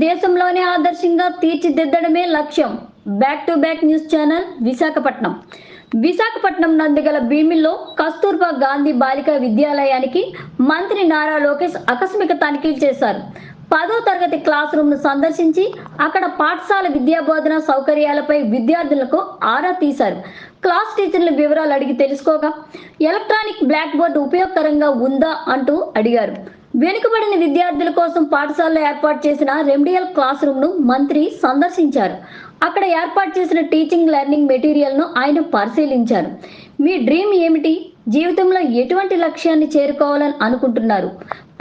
దేశంలోనే ఆదర్శంగా తీర్చిదిద్దడమే లక్ష్యం. Back to back news channel Visakhapatnam. Visakhapatnam నందిగల భీమిల్లో కస్తూర్బా గాంధీ బాలికా విద్యాలయానికి మంత్రి నారా లోకేష్ ఆకస్మిక తనిఖీలు చేశారు. 10వ తరగతి క్లాస్ రూమ్ను సందర్శించి అక్కడ పాఠశాల విద్యాబోధన సౌకర్యాలపై విద్యార్థులకు ఆరా తీశారు. క్లాస్ టీచర్ల వివరాలు అడిగి తెలుసుకోగా ఎలక్ట్రానిక్ బ్లాక్ బోర్డు ఉపయోగకరంగా ఉందా అంటూ అడిగారు. వెనుకబడిన విద్యార్థుల కోసం పాఠశాలలో ఏర్పాటు చేసిన రెమెడియల్ క్లాస్ రూమ్ను మంత్రి సందర్శించారు. అక్కడ ఏర్పాటు చేసిన టీచింగ్ లెర్నింగ్ మెటీరియల్ను ఆయన పరిశీలించారు. మీ డ్రీమ్ ఏమిటి? జీవితంలో ఎటువంటి లక్ష్యాన్ని చేరుకోవాలని అనుకుంటున్నారు?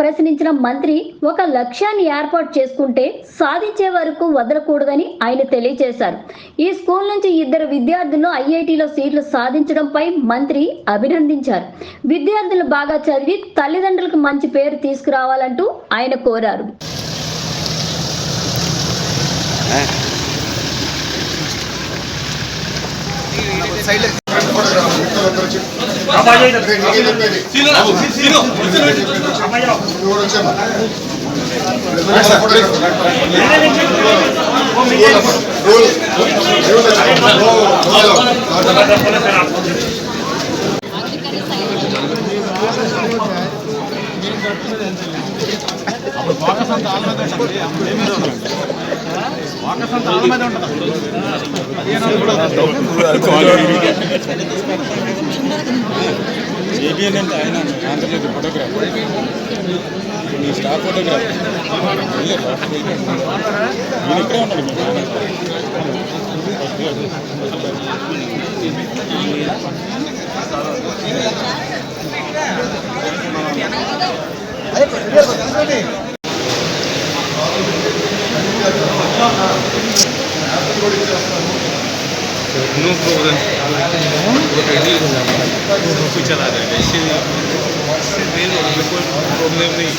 ప్రశ్నించిన మంత్రి, ఒక లక్ష్యాన్ని ఏర్పాటు చేసుకుంటే సాధించే వరకు వదలకూడదని ఆయన తెలియజేశారు. ఈ స్కూల్ నుంచి 2 విద్యార్థులు ఐఐటిలో సీట్లు సాధించడంపై మంత్రి అభినందించారు. విద్యార్థులు బాగా చదివి తల్లిదండ్రులకు మంచి పేరు తీసుకురావాలంటూ ఆయన కోరారు. ఏబిఎన్ అంటే ఆయన ఆంధ్రప్రదేశ్ ఫోటోగ్రాఫర్, మీ స్టార్ ఫోటోగ్రాఫర్ నేను ఇక్కడే ఉన్నాడు. No problem. कुछ चला रहा है ऐसे कोई प्रॉब्लम नहीं.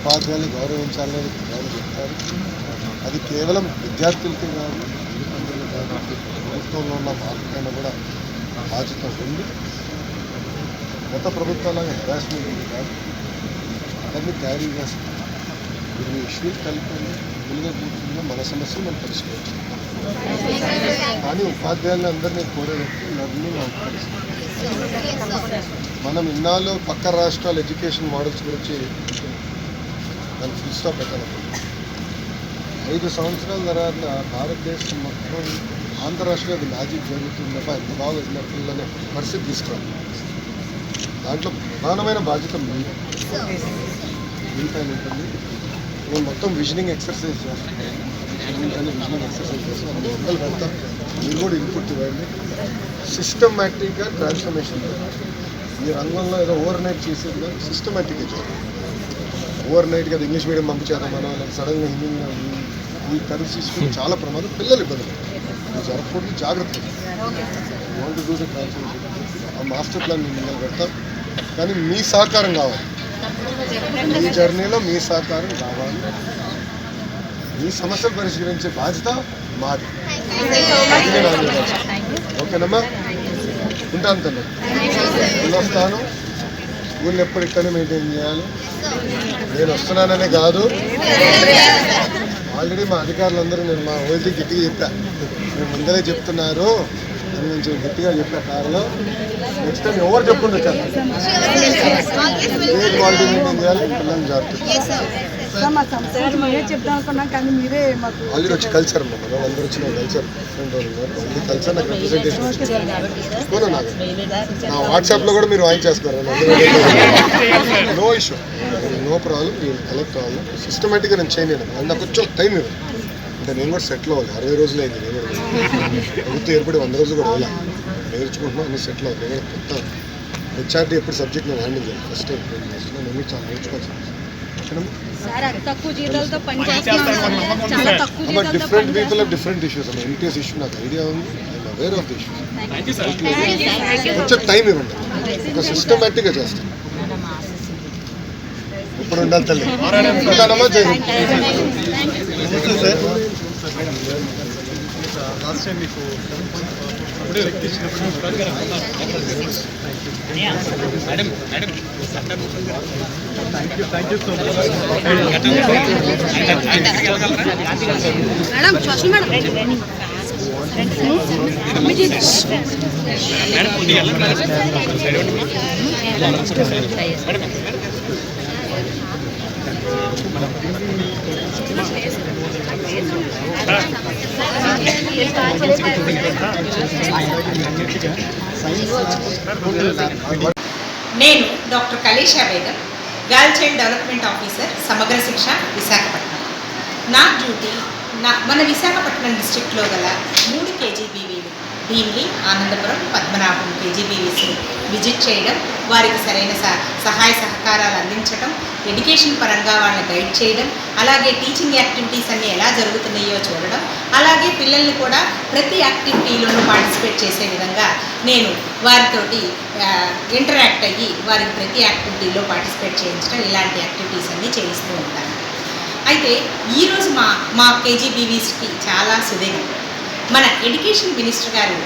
ఉపాధ్యాయులు గౌరవించాలని వాళ్ళు చెప్తారు. అది కేవలం విద్యార్థులకి కాదు, తల్లిదండ్రులు కాదు, ప్రభుత్వంలో ఉన్న మార్పుకైనా కూడా బాధ్యత ఉంది. గత ప్రభుత్వాల హెరాస్మెంట్ ఉంది కాదు, అవన్నీ క్యారీ చేస్తాం. ఈ ఇష్యూ కలిపి ముందుగా కూర్చుందో మన సమస్యలు మనం పరిష్కరించాం. కానీ ఉపాధ్యాయులు అందరినీ కోరేటట్టు లర్నింగ్ అవుట్కమ్స్ మనం ఇన్నాళ్ళు పక్క రాష్ట్రాల ఎడ్యుకేషన్ మోడల్స్ గురించి దాన్ని ఫుల్ స్టాప్ పెట్టాలి. 5 సంవత్సరాల తర్వాత భారతదేశం మొత్తం ఆంధ్రరాష్ట్రంలో అది మ్యాజిక్ జరుగుతుందప్ప ఎంత బాగా వెళ్ళినట్లనే పరిస్థితి తీసుకురాలి. దాంట్లో ప్రధానమైన బాధ్యత మీపైన ఉంటుంది. మేము మొత్తం విజనింగ్ ఎక్సర్సైజ్ చేస్తున్నాం. విజనింగ్ ఎక్సర్సైజ్ చేస్తాం. మొక్కలు పెడతాం. మీరు కూడా ఇన్పుట్ ఇవ్వండి. సిస్టమాటిక్గా ట్రాన్స్ఫర్మేషన్ ఈ రంగంలో ఏదో ఓవర్ నైట్ చేసేది కానీ సిస్టమాటిక్గా చేయాలి. ఓవర్ నైట్గా అది ఇంగ్లీష్ మీడియం పంపించారు మనం సడన్గా హిందీ ఈ కరెన్స్ తీసుకుని చాలా ప్రమాదం. పిల్లలు ఇబ్బంది పడుతుంది. జరగకూడదు, జాగ్రత్త. వాంట్ డూ ద ట్రాన్స్ఫర్మేషన్ ఆ మాస్టర్ ప్లాన్ మిమ్మల్ని పెడతాం. కానీ మీ సహకారం కావాలి. ఈ జర్నీలో మీ సహకారం కావాలి. మీ సమస్యలు పరిష్కరించే బాధ్యత మాది. ఓకేనమ్మా, ఉంటాను తల్లి. వెళ్ళొస్తాను. స్కూల్ ఎప్పుడు ఇక్కడనే మెయింటైన్ చేయాలి. నేను వస్తున్నాననే కాదు, ఆల్రెడీ మా అధికారులందరూ నేను మా ఓల్టీ గట్టిగా చెప్పా. మేము ముందరే చెప్తున్నారు అని నేను గట్టిగా చెప్పా కారులో. నెక్స్ట్ టైం ఎవరు చెప్పుకుంటే వచ్చాను ఏ క్వాలిటీ మెయింటైన్ చేయాలి, పిల్లల్ని జాగ్రత్త. ఆల్రెడీ వచ్చి కల్చర్ అమ్మా, మనం అందరూ వచ్చిన కల్చర్ ఓన్లీ కల్చర్ నాకు రిప్రజెంటేషన్ నాకు నా వాట్సాప్లో కూడా మీరు వాయిన్ చేస్తున్నారు. No issue, no problem. మీరు కలెక్ట్ అవ్వాలి. సిస్టమేటిక్గా నేను చేయలేను. అది నాకు కొంచెం టైం ఇవ్వండి. అంటే నేను కూడా సెటిల్ అవ్వాలి. 60 రోజులు అయింది. నేను కూడా ప్రభుత్వం ఏర్పడి 100 రోజులు కూడా వెళ్ళా. నేర్చుకుంటున్నాను, అన్ని సెటిల్ అవ్వాలి. నేను కొత్త హెచ్ఆర్టీ ఎప్పుడు సబ్జెక్ట్ నేను హ్యాండిల్ చేయాలి. ఫస్ట్ టైం నేను కూడా చాలా నేర్చుకోవచ్చు. Different people of different issues అమ్మా. ఎన్టీఎస్ ఇష్యూ నాకు ఐడియా ఉంది. I'm aware of the issues. కొంచెం టైం ఇవ్వండి. ఒక సిస్టమేటిక్గా చేస్తాను. ఇప్పుడు ఉండాలి తల్లి. ఉంటానమ్మా. జై లాస్ట్ టైం మీకు మేడం థ్యాంక్ యూ సో నేను doctor Kalisha Begum, girl child development officer, Samagra Shiksha, Visakhapatnam. నా డ్యూటీ మన విశాఖపట్నం డిస్ట్రిక్ట్లో గల 3 కేజీబీవీలు భీమిలి, ఆనందపురం, పద్మనాభం కేజీబీవీస్ని విజిట్ చేయడం, వారికి సరైన సహాయ సహకారాలు అందించడం, ఎడ్యుకేషన్ పరంగా వాళ్ళని గైడ్ చేయడం, అలాగే టీచింగ్ యాక్టివిటీస్ అన్నీ ఎలా జరుగుతున్నాయో చూడడం, అలాగే పిల్లల్ని కూడా ప్రతి యాక్టివిటీలోనూ పార్టిసిపేట్ చేసే విధంగా నేను వారితోటి ఇంటరాక్ట్ అయ్యి వారికి ప్రతి యాక్టివిటీలో పార్టిసిపేట్ చేయించడం, ఇలాంటి యాక్టివిటీస్ అన్నీ చేయిస్తూ ఉంటాను. అయితే ఈరోజు మా కేజీబీవీస్కి చాలా సుదీర్ఘం. మన ఎడ్యుకేషన్ మినిస్టర్ గారు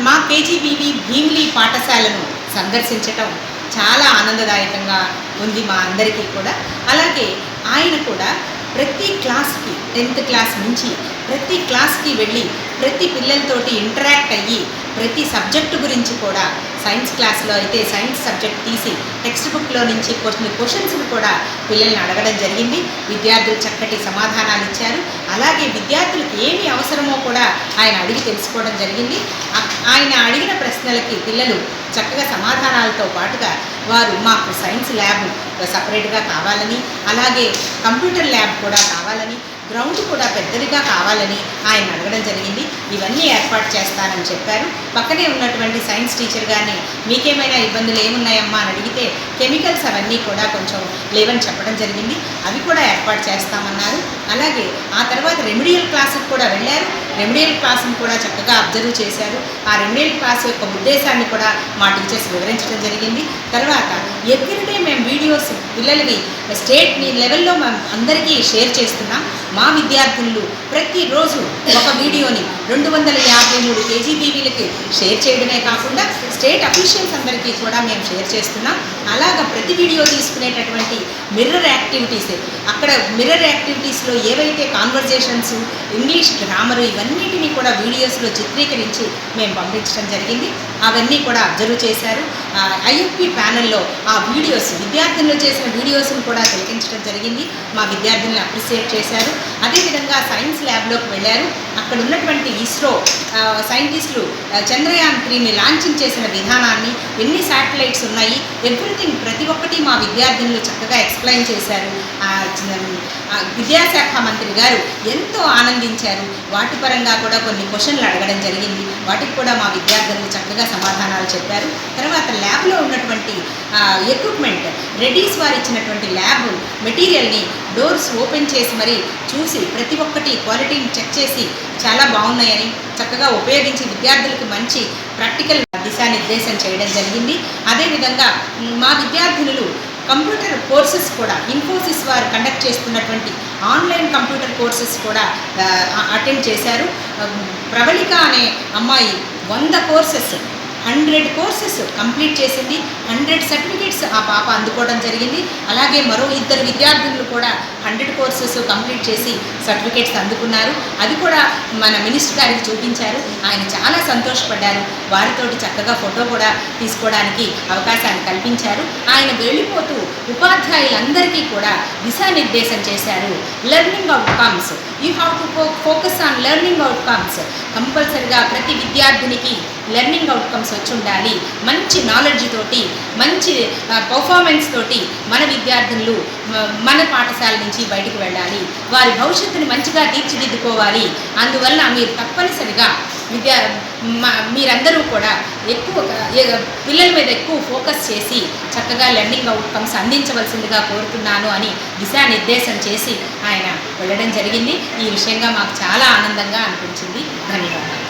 మా కేజీబీవీ భీమిలి పాఠశాలను సందర్శించటం చాలా ఆనందదాయకంగా ఉంది మా అందరికీ కూడా. అలాగే ఆయన కూడా ప్రతి క్లాస్కి 10th క్లాస్ నుంచి ప్రతి క్లాస్కి వెళ్ళి ప్రతి పిల్లలతోటి ఇంటరాక్ట్ అయ్యి ప్రతి సబ్జెక్టు గురించి కూడా సైన్స్ క్లాస్లో అయితే సైన్స్ సబ్జెక్ట్ తీసి టెక్స్ట్ బుక్లో నుంచి కొన్ని క్వశ్చన్స్ని కూడా పిల్లల్ని అడగడం జరిగింది. విద్యార్థులు చక్కటి సమాధానాలు ఇచ్చారు. అలాగే విద్యార్థులకు ఏమి అవసరమో కూడా ఆయన అడిగి తెలుసుకోవడం జరిగింది. ఆయన అడిగిన ప్రశ్నలకి పిల్లలు చక్కగా సమాధానాలతో పాటుగా వారు మాకు సైన్స్ ల్యాబ్ సపరేట్గా కావాలని, అలాగే కంప్యూటర్ ల్యాబ్ కూడా కావాలని, గ్రౌండ్ కూడా పెద్దదిగా కావాలని ఆయన అడగడం జరిగింది. ఇవన్నీ ఏర్పాటు చేస్తానని చెప్పారు. పక్కనే ఉన్నటువంటి సైన్స్ టీచర్ గారిని మీకేమైనా ఇబ్బందులు ఏమున్నాయమ్మా అని అడిగితే కెమికల్స్ అవన్నీ కూడా కొంచెం లేవని చెప్పడం జరిగింది. అవి కూడా ఏర్పాటు చేస్తామన్నారు. అలాగే ఆ తర్వాత రెమిడియల్ క్లాసుకు కూడా వెళ్ళారు. రెమిడియల్ క్లాసును కూడా చక్కగా అబ్జర్వ్ చేశారు. ఆ రెమిడియల్ క్లాస్ యొక్క ఉద్దేశాన్ని కూడా మా టీచర్స్ వివరించడం జరిగింది. తర్వాత ఎవ్రీడే మేము వీడియోస్ పిల్లలవి స్టేట్ లెవెల్లో మేము అందరికీ షేర్ చేస్తున్నాం. మా విద్యార్థులు ప్రతిరోజు ఒక వీడియోని 253 కేజీబీవీలకి షేర్ చేయడమే కాకుండా స్టేట్ అఫీషియల్స్ అందరికీ కూడా మేము షేర్ చేస్తున్నాం. అలాగా ప్రతి వీడియో తీసుకునేటటువంటి మిర్రర్ యాక్టివిటీస్, అక్కడ మిర్రర్ యాక్టివిటీస్లో ఏవైతే కాన్వర్జేషన్స్, ఇంగ్లీష్ గ్రామరు ఇవన్నిటినీ కూడా వీడియోస్లో చిత్రీకరించి మేము పంపించడం జరిగింది. అవన్నీ కూడా అబ్జర్వ్ చేశారు. ఐఎఫ్పి ప్యానెల్లో ఆ వీడియోస్ విద్యార్థులు చేసిన వీడియోస్ను కూడా తిలకించడం జరిగింది. మా విద్యార్థులను అప్రిషియేట్ చేశారు. అదేవిధంగా సైన్స్ ల్యాబ్లోకి వెళ్ళారు. అక్కడ ఉన్నటువంటి ఇస్రో సైంటిస్టులు చంద్రయాన్ 3ని లాంచింగ్ చేసిన విధానాన్ని, ఎన్ని శాటిలైట్స్ ఉన్నాయి, ఎవ్రీథింగ్ ప్రతి ఒక్కటి మా విద్యార్థులు చక్కగా ఎక్స్ప్లెయిన్ చేశారు. విద్యాశాఖ మంత్రి గారు ఎంతో ఆనందించారు. వాటి పరంగా కూడా కొన్ని క్వశ్చన్లు అడగడం జరిగింది. వాటికి కూడా మా విద్యార్థులు చక్కగా సమాధానాలు చెప్పారు. తర్వాత ల్యాబ్లో ఉన్నటువంటి ఎక్విప్మెంట్, రెడీస్ వారు ఇచ్చినటువంటి ల్యాబ్ మెటీరియల్ని డోర్స్ ఓపెన్ చేసి మరి చూసి ప్రతి ఒక్కటి క్వాలిటీని చెక్ చేసి చాలా బాగున్నాయని చక్కగా ఉపయోగించి విద్యార్థులకు మంచి ప్రాక్టికల్ దిశానిర్దేశం చేయడం జరిగింది. అదేవిధంగా మా విద్యార్థులు కంప్యూటర్ కోర్సెస్ కూడా ఇన్ఫోసిస్ వారు కండక్ట్ చేస్తున్నటువంటి ఆన్లైన్ కంప్యూటర్ కోర్సెస్ కూడా అటెండ్ చేశారు. ప్రవళిక అనే అమ్మాయి 100 కోర్సెస్ 100 కోర్సెస్ కంప్లీట్ చేసింది. 100 సర్టిఫికేట్స్ ఆ పాప అందుకోవడం జరిగింది. అలాగే మరో 2 విద్యార్థులు కూడా 100 కోర్సెస్ కంప్లీట్ చేసి సర్టిఫికేట్స్ అందుకున్నారు. అది కూడా మన మినిస్టర్ గారికి చూపించారు. ఆయన చాలా సంతోషపడ్డారు. వారితోటి చక్కగా ఫోటో కూడా తీసుకోవడానికి అవకాశాన్ని కల్పించారు. ఆయన వెళ్ళిపోతూ ఉపాధ్యాయులందరికీ కూడా దిశానిర్దేశం చేశారు. Learning outcomes, you have to focus on learning outcomes. కంపల్సరిగా ప్రతి విద్యార్థినికి లెర్నింగ్ అవుట్కమ్స్ వచ్చి ఉండాలి. మంచి నాలెడ్జ్ తోటి, మంచి పర్ఫార్మెన్స్ తోటి మన విద్యార్థులు మన పాఠశాల నుంచి బయటకు వెళ్ళాలి. వారి భవిష్యత్తుని మంచిగా తీర్చిదిద్దుకోవాలి. అందువల్ల మీరు తప్పనిసరిగా మీరందరూ కూడా ఎక్కువ పిల్లల మీద ఎక్కువ ఫోకస్ చేసి చక్కగా లెర్నింగ్ అవుట్కమ్స్ అందించవలసిందిగా కోరుతున్నాను అని దిశానిర్దేశం చేసి ఆయన వెళ్ళడం జరిగింది. ఈ విషయంగా మాకు చాలా ఆనందంగా అనిపించింది. ధన్యవాదాలు.